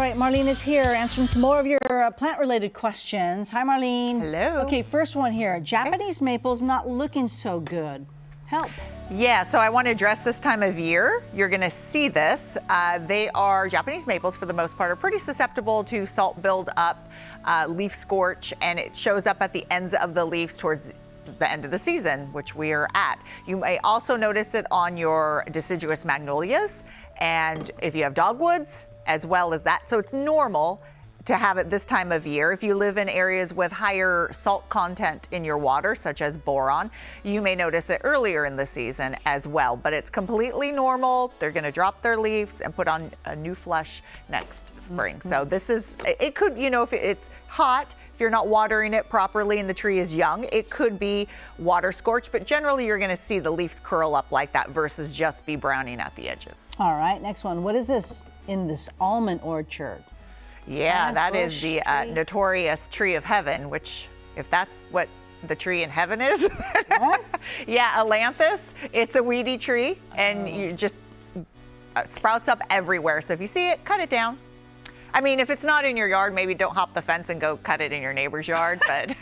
right, Marlene is here answering some more of your plant-related questions. Hi, Marlene. Hello. Okay, first one here. Japanese maples not looking so good. Help. Yeah, so I want to address this time of year. You're going to see this. Japanese maples, for the most part, are pretty susceptible to salt buildup, leaf scorch, and it shows up at the ends of the leaves towards the end of the season, which we are at. You may also notice it on your deciduous magnolias, and if you have dogwoods, as well as that. So it's normal to have it this time of year. If you live in areas with higher salt content in your water, such as boron, you may notice it earlier in the season as well. But it's completely normal. They're going to drop their leaves and put on a new flush next spring. So this is, it could, if it's hot, if you're not watering it properly and the tree is young, it could be water scorched, but generally you're going to see the leaves curl up like that versus just be browning at the edges. All right, next one. What is this in this almond orchard? Yeah, that is the notorious tree of heaven, which, if that's what the tree in heaven is, yeah, ailanthus. It's a weedy tree, and you just sprouts up everywhere. So if you see it, cut it down. I mean, if it's not in your yard, maybe don't hop the fence and go cut it in your neighbor's yard, but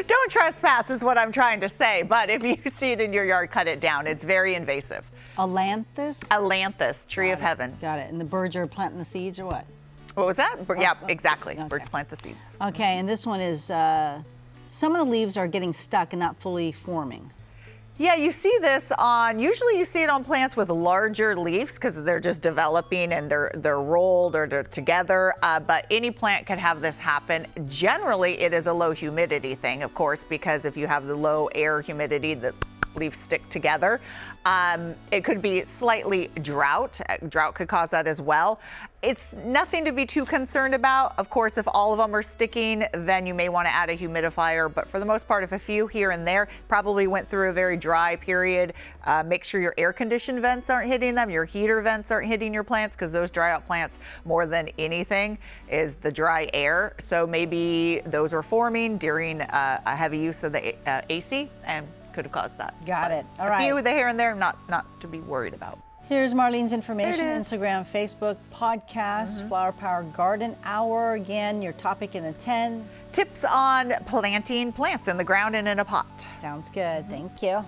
don't trespass is what I'm trying to say. But if you see it in your yard, cut it down. It's very invasive. Ailanthus? Ailanthus, tree of heaven. Got it. And the birds are planting the seeds or what? What was that? Yeah, exactly. Okay. Birds plant the seeds. Okay, and this one is, some of the leaves are getting stuck and not fully forming. Yeah, you see this usually you see it on plants with larger leaves because they're just developing and they're rolled or they're together, but any plant can have this happen. Generally, it is a low humidity thing, of course, because if you have the low air humidity, the leaves stick together. It could be slightly drought. Drought could cause that as well. It's nothing to be too concerned about. Of course, if all of them are sticking, then you may want to add a humidifier. But for the most part, if a few here and there, probably went through a very dry period, make sure your air conditioned vents aren't hitting them, your heater vents aren't hitting your plants, because those dry out plants more than anything is the dry air. So maybe those are forming during a heavy use of the AC and could have caused that. Got it. All right. A few with the here and there, not to be worried about. Here's Marlene's information. Instagram, Facebook, podcast, Flower Power Garden Hour. Again, your topic in the 10. Tips on planting plants in the ground and in a pot. Sounds good. Thank you.